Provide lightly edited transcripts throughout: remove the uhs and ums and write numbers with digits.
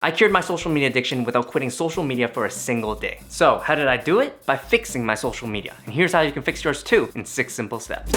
I cured my social media addiction without quitting social media for a single day. So how did I do it? By fixing my social media. And here's how you can fix yours too in 6 simple steps.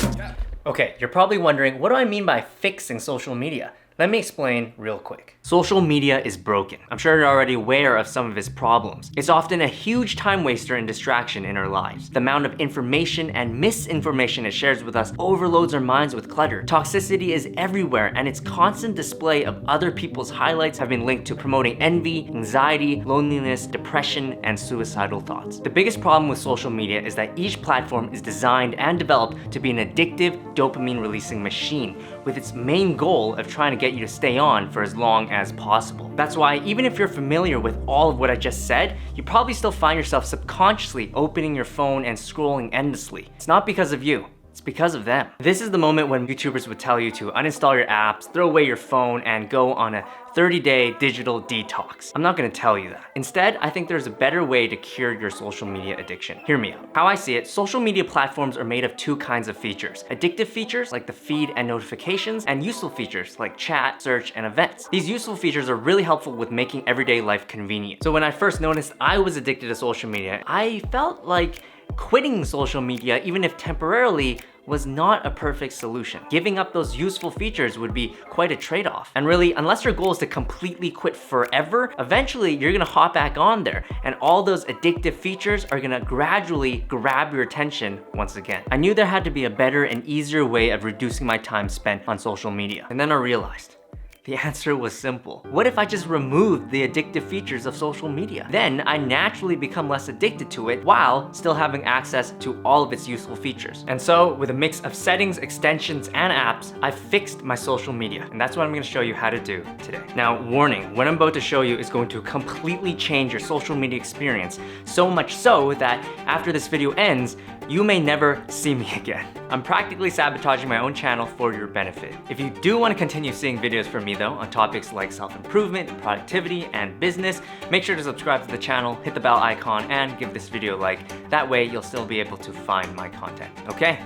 Okay, you're probably wondering, what do I mean by fixing social media? Let me explain real quick. Social media is broken. I'm sure you're already aware of some of its problems. It's often a huge time waster and distraction in our lives. The amount of information and misinformation it shares with us overloads our minds with clutter. Toxicity is everywhere, and its constant display of other people's highlights have been linked to promoting envy, anxiety, loneliness, depression, and suicidal thoughts. The biggest problem with social media is that each platform is designed and developed to be an addictive, dopamine-releasing machine, with its main goal of trying to get you to stay on for as long as possible. That's why even if you're familiar with all of what I just said, you probably still find yourself subconsciously opening your phone and scrolling endlessly. It's not because of you. It's because of them. This is the moment when YouTubers would tell you to uninstall your apps, throw away your phone, and go on a 30-day digital detox. I'm not gonna tell you that. Instead, I think there's a better way to cure your social media addiction. Hear me out. How I see it, social media platforms are made of 2 kinds of features. Addictive features like the feed and notifications, and useful features like chat, search, and events. These useful features are really helpful with making everyday life convenient. So when I first noticed I was addicted to social media, I felt like quitting social media, even if temporarily, was not a perfect solution. Giving up those useful features would be quite a trade-off. And really, unless your goal is to completely quit forever, eventually you're gonna hop back on there, and all those addictive features are gonna gradually grab your attention once again. I knew there had to be a better and easier way of reducing my time spent on social media. And then I realized, the answer was simple. What if I just removed the addictive features of social media? Then I naturally become less addicted to it while still having access to all of its useful features. And so with a mix of settings, extensions, and apps, I fixed my social media. And that's what I'm gonna show you how to do today. Now, warning, what I'm about to show you is going to completely change your social media experience, so much so that after this video ends, you may never see me again. I'm practically sabotaging my own channel for your benefit. If you do want to continue seeing videos from me though, on topics like self-improvement, productivity, and business, make sure to subscribe to the channel, hit the bell icon, and give this video a like. That way you'll still be able to find my content, okay?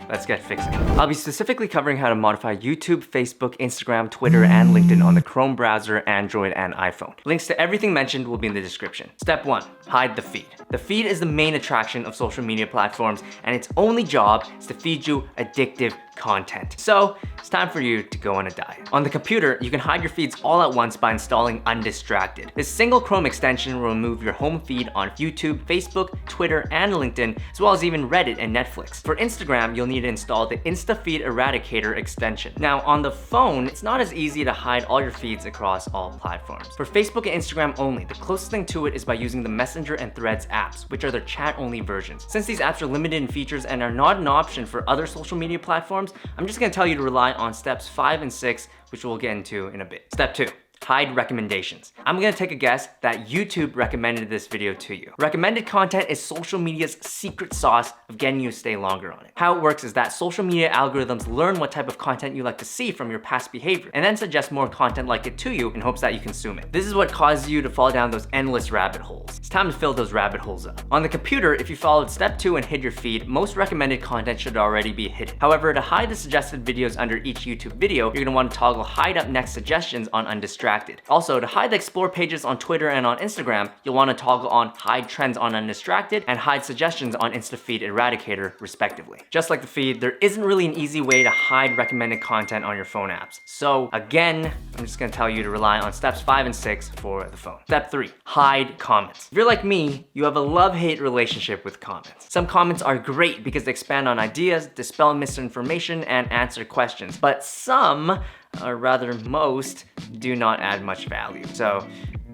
Let's get fixing. I'll be specifically covering how to modify YouTube, Facebook, Instagram, Twitter, and LinkedIn on the Chrome browser, Android, and iPhone. Links to everything mentioned will be in the description. Step 1, hide the feed. The feed is the main attraction of social media platforms, and its only job is to feed you addictive content. So it's time for you to go on a diet. On the computer, you can hide your feeds all at once by installing Undistracted. This single Chrome extension will remove your home feed on YouTube, Facebook, Twitter, and LinkedIn, as well as even Reddit and Netflix. For Instagram, you'll need to install the InstaFeed Eradicator extension. Now, on the phone, it's not as easy to hide all your feeds across all platforms. For Facebook and Instagram only, the closest thing to it is by using the Messenger and Threads apps, which are their chat-only versions. Since these apps are limited in features and are not an option for other social media platforms, I'm just gonna tell you to rely on steps 5 and 6, which we'll get into in a bit. Step 2. Hide recommendations. I'm gonna take a guess that YouTube recommended this video to you. Recommended content is social media's secret sauce of getting you to stay longer on it. How it works is that social media algorithms learn what type of content you like to see from your past behavior, and then suggest more content like it to you in hopes that you consume it. This is what causes you to fall down those endless rabbit holes. It's time to fill those rabbit holes up. On the computer, if you followed step 2 and hid your feed, most recommended content should already be hidden. However, to hide the suggested videos under each YouTube video, you're gonna want to toggle hide up next suggestions on Undistracted. Also, to hide the explore pages on Twitter and on Instagram, you'll want to toggle on hide trends on Undistracted and hide suggestions on InstaFeed Eradicator, respectively. Just like the feed, there isn't really an easy way to hide recommended content on your phone apps. So again, I'm just gonna tell you to rely on steps 5 and 6 for the phone. Step 3, hide comments. If you're like me, you have a love-hate relationship with comments. Some comments are great because they expand on ideas, dispel misinformation, and answer questions, but some, or rather most, do not add much value. So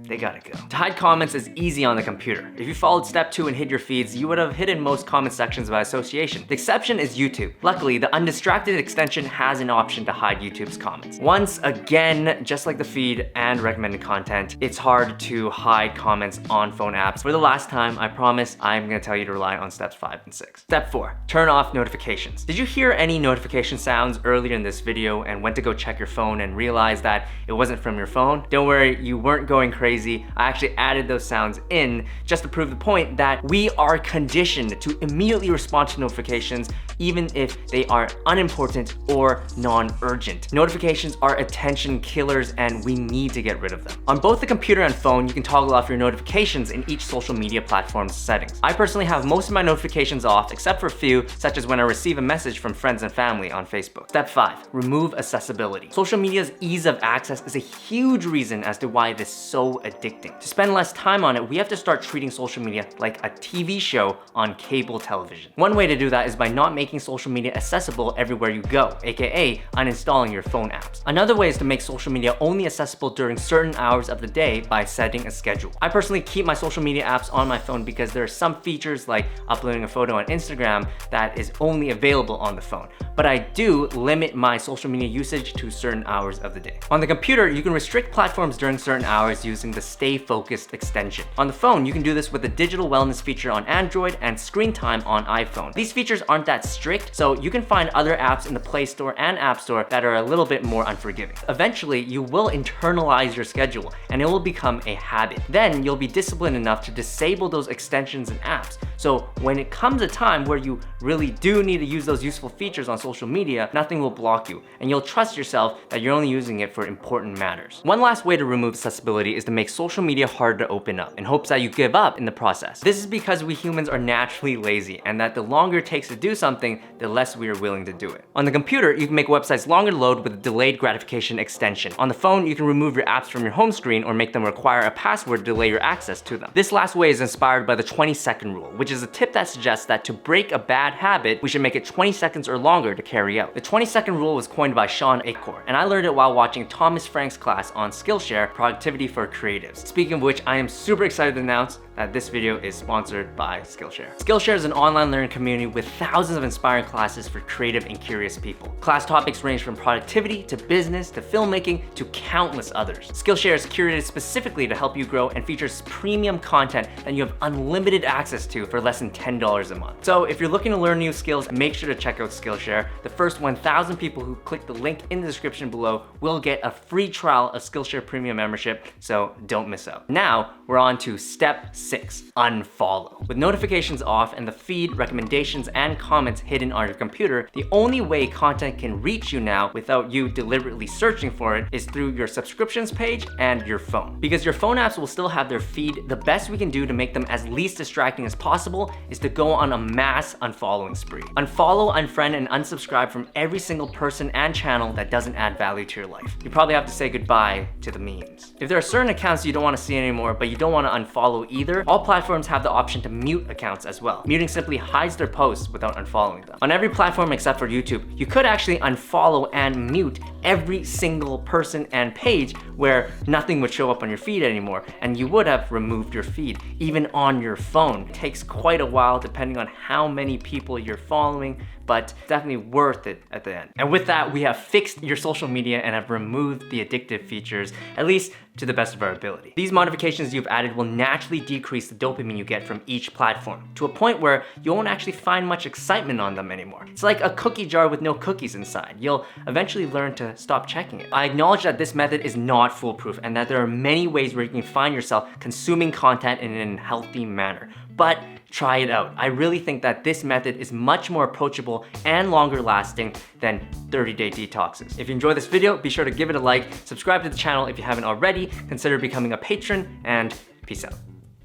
they gotta go. To hide comments is easy on the computer. If you followed step 2 and hid your feeds, you would have hidden most comment sections by association. The exception is YouTube. Luckily, the Undistracted extension has an option to hide YouTube's comments. Once again, just like the feed and recommended content, it's hard to hide comments on phone apps. For the last time, I promise I'm gonna tell you to rely on steps 5 and 6. Step 4, turn off notifications. Did you hear any notification sounds earlier in this video and went to go check your phone and realized that it wasn't from your phone? Don't worry, you weren't going crazy crazy. I actually added those sounds in just to prove the point that we are conditioned to immediately respond to notifications even if they are unimportant or non-urgent. Notifications are attention killers and we need to get rid of them. On both the computer and phone, you can toggle off your notifications in each social media platform's settings. I personally have most of my notifications off except for a few, such as when I receive a message from friends and family on Facebook. Step 5, remove accessibility. Social media's ease of access is a huge reason as to why it is so addicting. To spend less time on it, we have to start treating social media like a TV show on cable television. One way to do that is by not making social media accessible everywhere you go, aka uninstalling your phone apps. Another way is to make social media only accessible during certain hours of the day by setting a schedule. I personally keep my social media apps on my phone because there are some features like uploading a photo on Instagram that is only available on the phone. But I do limit my social media usage to certain hours of the day. On the computer, you can restrict platforms during certain hours using the Stay Focused extension. On the phone, you can do this with the digital wellness feature on Android and screen time on iPhone. These features aren't that strict, so you can find other apps in the Play Store and App Store that are a little bit more unforgiving. Eventually, you will internalize your schedule and it will become a habit. Then you'll be disciplined enough to disable those extensions and apps. So when it comes a time where you really do need to use those useful features on social media, nothing will block you, and you'll trust yourself that you're only using it for important matters. One last way to remove accessibility is to make social media hard to open up in hopes that you give up in the process. This is because we humans are naturally lazy, and that the longer it takes to do something, the less we are willing to do it. On the computer, you can make websites longer to load with a delayed gratification extension. On the phone, you can remove your apps from your home screen or make them require a password to delay your access to them. This last way is inspired by the 20-second rule, which is a tip that suggests that to break a bad habit, we should make it 20 seconds or longer to carry out. The 20-second rule was coined by Sean Acor, and I learned it while watching Thomas Frank's class on Skillshare, Productivity for Creatives. Speaking of which, I am super excited to announce that this video is sponsored by Skillshare. Skillshare is an online learning community with thousands of inspiring classes for creative and curious people. Class topics range from productivity to business to filmmaking to countless others. Skillshare is curated specifically to help you grow and features premium content that you have unlimited access to for less than $10 a month. So if you're looking to learn new skills, make sure to check out Skillshare. The first 1,000 people who click the link in the description below will get a free trial of Skillshare Premium membership, so don't miss out. Now, we're on to step 6, unfollow. With notifications off and the feed, recommendations, and comments hidden on your computer, the only way content can reach you now without you deliberately searching for it is through your subscriptions page and your phone. Because your phone apps will still have their feed, the best we can do to make them as least distracting as possible is to go on a mass unfollowing spree. Unfollow, unfriend, and unsubscribe from every single person and channel that doesn't add value to your life. You probably have to say goodbye to the memes. If there are certain accounts you don't want to see anymore, but you don't want to unfollow either, all platforms have the option to mute accounts as well. Muting simply hides their posts without unfollowing them. On every platform except for YouTube, you could actually unfollow and mute every single person and page where nothing would show up on your feed anymore, and you would have removed your feed, even on your phone. It takes quite a while depending on how many people you're following, but definitely worth it at the end. And with that, we have fixed your social media and have removed the addictive features, at least to the best of our ability. These modifications you've added will naturally decrease the dopamine you get from each platform, to a point where you won't actually find much excitement on them anymore. It's like a cookie jar with no cookies inside. You'll eventually learn to stop checking it. I acknowledge that this method is not foolproof and that there are many ways where you can find yourself consuming content in a healthy manner, but try it out. I really think that this method is much more approachable and longer lasting than 30-day detoxes. If you enjoyed this video, be sure to give it a like, subscribe to the channel if you haven't already, consider becoming a patron, and peace out.